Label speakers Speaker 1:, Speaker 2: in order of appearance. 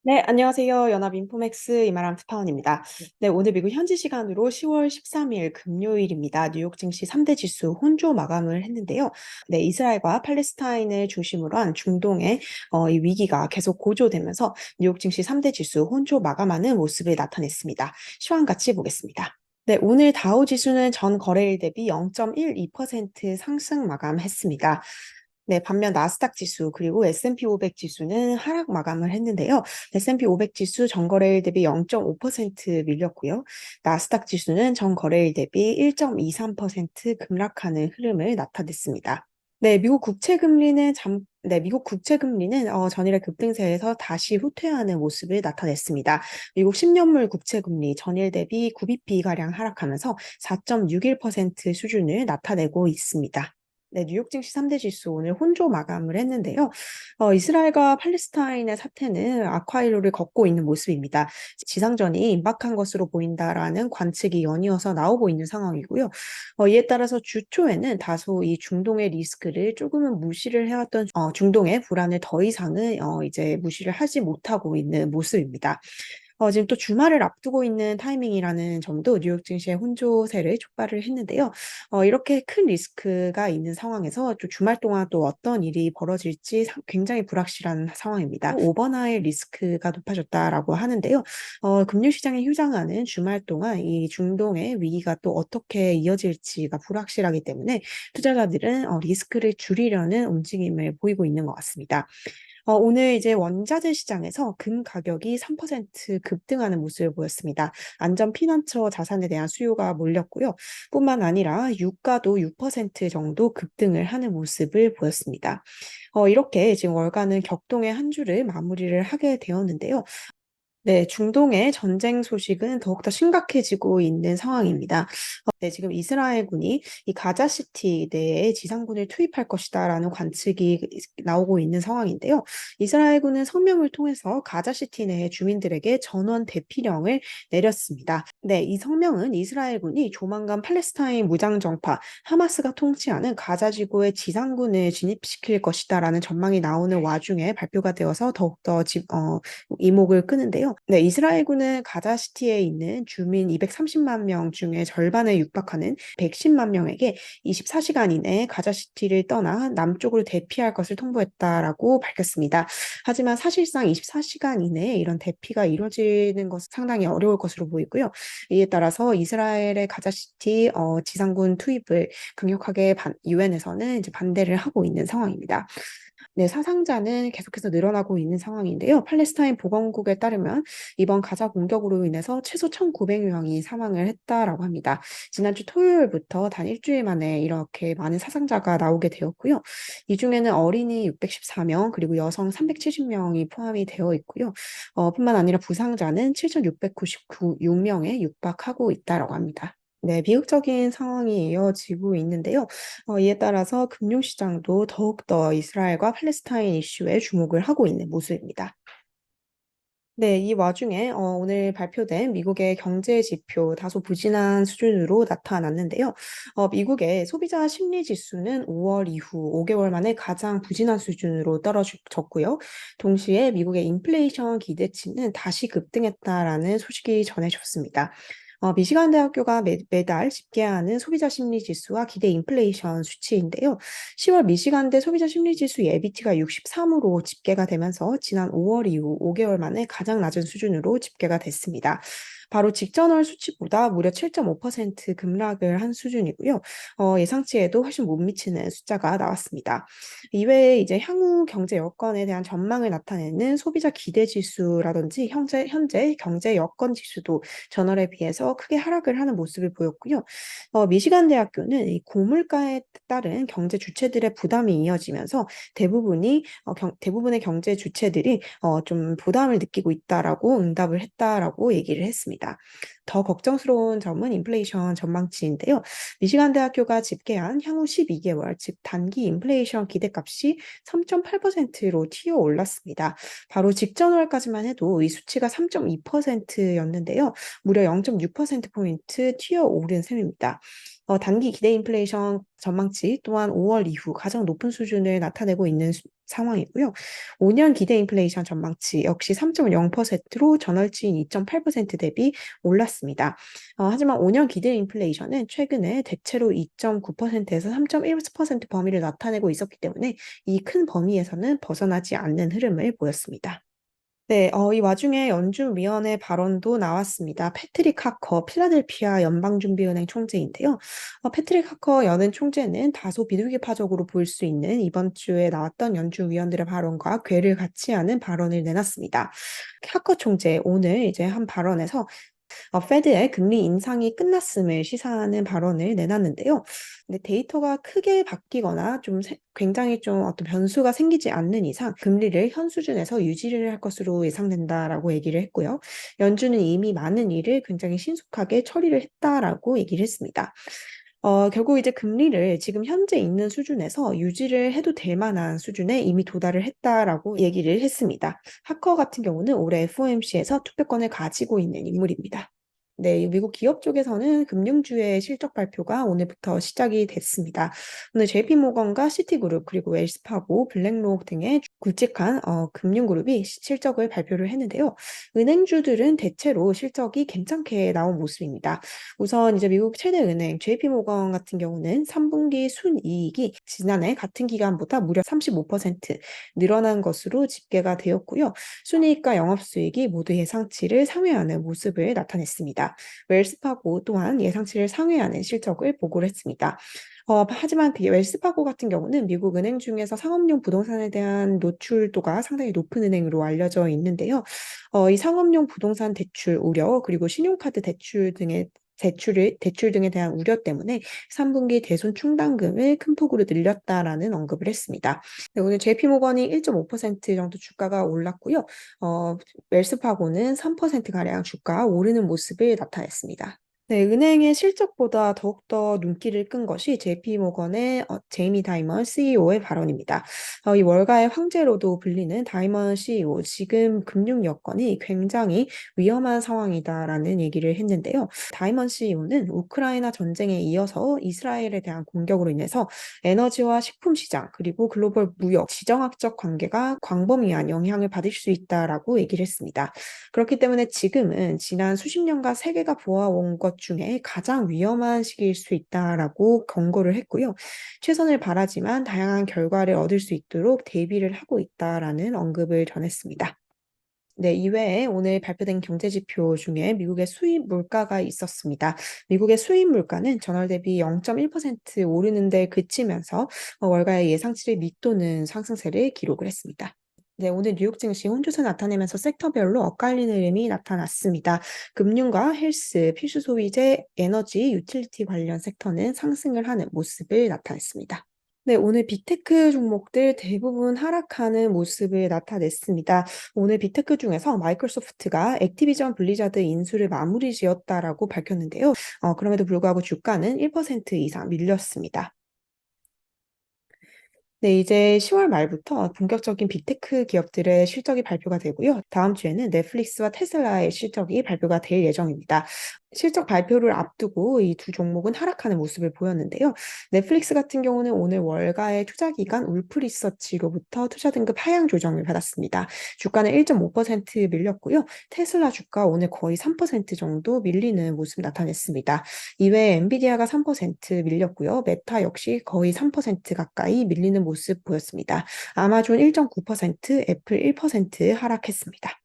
Speaker 1: 네, 안녕하세요. 연합인포맥스 이마람 특파원입니다. 네, 오늘 미국 현지 시간으로 10월 13일 금요일입니다. 뉴욕 증시 3대 지수 혼조 마감을 했는데요. 네, 이스라엘과 팔레스타인을 중심으로 한 중동의 이 위기가 계속 고조되면서 뉴욕 증시 3대 지수 혼조 마감하는 모습을 나타냈습니다. 시황 같이 보겠습니다. 네, 오늘 다우 지수는 전 거래일 대비 0.12% 상승 마감했습니다. 네, 반면 나스닥 지수 그리고 S&P 500 지수는 하락 마감을 했는데요. S&P 500 지수 전거래일 대비 0.5% 밀렸고요. 나스닥 지수는 전거래일 대비 1.23% 급락하는 흐름을 나타냈습니다. 미국 국채 금리는 전일의 급등세에서 다시 후퇴하는 모습을 나타냈습니다. 미국 10년물 국채 금리 전일 대비 9bp 가량 하락하면서 4.61% 수준을 나타내고 있습니다. 네, 뉴욕 증시 3대 지수 오늘 혼조 마감을 했는데요. 이스라엘과 팔레스타인의 사태는 악화이로를 걷고 있는 모습입니다. 지상전이 임박한 것으로 보인다라는 관측이 연이어서 나오고 있는 상황이고요. 이에 따라서 주 초에는 다소 이 중동의 리스크를 조금은 무시를 해왔던 중동의 불안을 더 이상은 이제 무시를 하지 못하고 있는 모습입니다. 지금 또 주말을 앞두고 있는 타이밍이라는 점도 뉴욕 증시의 혼조세를 촉발을 했는데요. 이렇게 큰 리스크가 있는 상황에서 또 주말 동안 또 어떤 일이 벌어질지 굉장히 불확실한 상황입니다. 오버나잇 리스크가 높아졌다라고 하는데요. 금융시장에 휴장하는 주말 동안 이 중동의 위기가 또 어떻게 이어질지가 불확실하기 때문에 투자자들은 리스크를 줄이려는 움직임을 보이고 있는 것 같습니다. 오늘 이제 원자재 시장에서 금 가격이 3% 급등하는 모습을 보였습니다. 안전 피난처 자산에 대한 수요가 몰렸고요. 뿐만 아니라 유가도 6% 정도 급등을 하는 모습을 보였습니다. 이렇게 지금 월가는 격동의 한 주를 마무리를 하게 되었는데요. 네, 중동의 전쟁 소식은 더욱더 심각해지고 있는 상황입니다. 네, 지금 이스라엘군이 이 가자시티 내에 지상군을 투입할 것이다라는 관측이 나오고 있는 상황인데요. 이스라엘군은 성명을 통해서 가자시티 내 주민들에게 전원 대피령을 내렸습니다. 네, 이 성명은 이스라엘군이 조만간 팔레스타인 무장정파 하마스가 통치하는 가자 지구에 지상군을 진입시킬 것이다라는 전망이 나오는 와중에 발표가 되어서 더욱더 이목을 끄는데요. 네, 이스라엘군은 가자시티에 있는 주민 230만 명 중에 절반에 육박하는 110만 명에게 24시간 이내에 가자시티를 떠나 남쪽으로 대피할 것을 통보했다라고 밝혔습니다. 하지만 사실상 24시간 이내에 이런 대피가 이루어지는 것은 상당히 어려울 것으로 보이고요. 이에 따라서 이스라엘의 가자시티 지상군 투입을 강력하게 유엔에서는 이제 반대를 하고 있는 상황입니다. 네, 사상자는 계속해서 늘어나고 있는 상황인데요. 팔레스타인 보건국에 따르면 이번 가자 공격으로 인해서 최소 1,900명이 사망을 했다라고 합니다. 지난주 토요일부터 단 일주일 만에 이렇게 많은 사상자가 나오게 되었고요. 이 중에는 어린이 614명, 그리고 여성 370명이 포함이 되어 있고요. 뿐만 아니라 부상자는 7,696명에 육박하고 있다라고 합니다. 네, 비극적인 상황이 이어지고 있는데요. 이에 따라서 금융시장도 더욱더 이스라엘과 팔레스타인 이슈에 주목을 하고 있는 모습입니다. 네, 이 와중에 오늘 발표된 미국의 경제 지표 다소 부진한 수준으로 나타났는데요. 미국의 소비자 심리 지수는 5월 이후 5개월 만에 가장 부진한 수준으로 떨어졌고요. 동시에 미국의 인플레이션 기대치는 다시 급등했다라는 소식이 전해졌습니다. 미시간 대학교가 매달 집계하는 소비자 심리 지수와 기대 인플레이션 수치인데요. 10월 미시간대 소비자 심리 지수 예비치가 63으로 집계가 되면서 지난 5월 이후 5개월 만에 가장 낮은 수준으로 집계가 됐습니다. 바로 직전월 수치보다 무려 7.5% 급락을 한 수준이고요. 예상치에도 훨씬 못 미치는 숫자가 나왔습니다. 이외에 이제 향후 경제 여건에 대한 전망을 나타내는 소비자 기대 지수라든지 현재 경제 여건 지수도 전월에 비해서 크게 하락을 하는 모습을 보였고요. 미시간 대학교는 이 고물가에 따른 경제 주체들의 부담이 이어지면서 대부분의 경제 주체들이 좀 부담을 느끼고 있다라고 응답을 했다라고 얘기를 했습니다. 더 걱정스러운 점은 인플레이션 전망치인데요. 미시간 대학교가 집계한 향후 12개월, 즉 단기 인플레이션 기대값이 3.8%로 튀어 올랐습니다. 바로 직전월까지만 해도 이 수치가 3.2%였는데요. 무려 0.6%포인트 튀어 오른 셈입니다. 단기 기대 인플레이션 전망치 또한 5월 이후 가장 높은 수준을 나타내고 있는 상황이고요. 5년 기대 인플레이션 전망치 역시 3.0%로 전월치인 2.8% 대비 올랐습니다. 하지만 5년 기대 인플레이션은 최근에 대체로 2.9%에서 3.1% 범위를 나타내고 있었기 때문에 이 큰 범위에서는 벗어나지 않는 흐름을 보였습니다. 네, 이 와중에 연준위원회 발언도 나왔습니다. 패트릭 하커, 필라델피아 연방준비은행 총재인데요. 패트릭 하커 연은 총재는 다소 비둘기파적으로 보일 수 있는 이번 주에 나왔던 연준위원들의 발언과 궤를 같이 하는 발언을 내놨습니다. 하커 총재 오늘 이제 한 발언에서 페드의 금리 인상이 끝났음을 시사하는 발언을 내놨는데요. 근데 데이터가 크게 바뀌거나 굉장히 좀 어떤 변수가 생기지 않는 이상 금리를 현 수준에서 유지를 할 것으로 예상된다라고 얘기를 했고요. 연준은 이미 많은 일을 굉장히 신속하게 처리를 했다라고 얘기를 했습니다. 결국 이제 금리를 지금 현재 있는 수준에서 유지를 해도 될 만한 수준에 이미 도달을 했다라고 얘기를 했습니다. 하커 같은 경우는 올해 FOMC에서 투표권을 가지고 있는 인물입니다. 네, 미국 기업 쪽에서는 금융주의 실적 발표가 오늘부터 시작이 됐습니다. 오늘 JP모건과 시티그룹 그리고 웰스파고, 블랙록 등의 굵직한 금융그룹이 실적을 발표를 했는데요. 은행주들은 대체로 실적이 괜찮게 나온 모습입니다. 우선 이제 미국 최대 은행 JP모건 같은 경우는 3분기 순이익이 지난해 같은 기간보다 무려 35% 늘어난 것으로 집계가 되었고요. 순이익과 영업수익이 모두 예상치를 상회하는 모습을 나타냈습니다. 웰스파고 또한 예상치를 상회하는 실적을 보고를 했습니다. 하지만 웰스파고 같은 경우는 미국 은행 중에서 상업용 부동산에 대한 노출도가 상당히 높은 은행으로 알려져 있는데요. 이 상업용 부동산 대출 우려 그리고 신용카드 대출 등에 대한 우려 때문에 3분기 대손 충당금을 큰 폭으로 늘렸다라는 언급을 했습니다. 네, 오늘 JP모건이 1.5% 정도 주가가 올랐고요. 웰스파고는 3%가량 주가 오르는 모습을 나타냈습니다. 네, 은행의 실적보다 더욱더 눈길을 끈 것이 JP모건의 제이미 다이먼 CEO의 발언입니다. 이 월가의 황제로도 불리는 다이먼 CEO, 지금 금융 여건이 굉장히 위험한 상황이다라는 얘기를 했는데요. 다이먼 CEO는 우크라이나 전쟁에 이어서 이스라엘에 대한 공격으로 인해서 에너지와 식품 시장 그리고 글로벌 무역, 지정학적 관계가 광범위한 영향을 받을 수 있다라고 얘기를 했습니다. 그렇기 때문에 지금은 지난 수십 년간 세계가 보아온 것 중에 가장 위험한 시기일 수 있다라고 경고를 했고요. 최선을 바라지만 다양한 결과를 얻을 수 있도록 대비를 하고 있다라는 언급을 전했습니다. 네, 이외에 오늘 발표된 경제지표 중에 미국의 수입 물가가 있었습니다. 미국의 수입 물가는 전월 대비 0.1% 오르는 데 그치면서 월가의 예상치를 밑도는 상승세를 기록을 했습니다. 네, 오늘 뉴욕 증시 혼조세 나타내면서 섹터별로 엇갈리는 흐름이 나타났습니다. 금융과 헬스, 필수 소비재, 에너지, 유틸리티 관련 섹터는 상승을 하는 모습을 나타냈습니다. 네, 오늘 빅테크 종목들 대부분 하락하는 모습을 나타냈습니다. 오늘 빅테크 중에서 마이크로소프트가 액티비전 블리자드 인수를 마무리 지었다라고 밝혔는데요. 그럼에도 불구하고 주가는 1% 이상 밀렸습니다. 네, 이제 10월 말부터 본격적인 빅테크 기업들의 실적이 발표가 되고요. 다음 주에는 넷플릭스와 테슬라의 실적이 발표가 될 예정입니다. 실적 발표를 앞두고 이 두 종목은 하락하는 모습을 보였는데요. 넷플릭스 같은 경우는 오늘 월가의 투자기관 울프 리서치로부터 투자 등급 하향 조정을 받았습니다. 주가는 1.5% 밀렸고요. 테슬라 주가 오늘 거의 3% 정도 밀리는 모습 나타냈습니다. 이외에 엔비디아가 3% 밀렸고요. 메타 역시 거의 3% 가까이 밀리는 모습 보였습니다. 아마존 1.9%, 애플 1% 하락했습니다.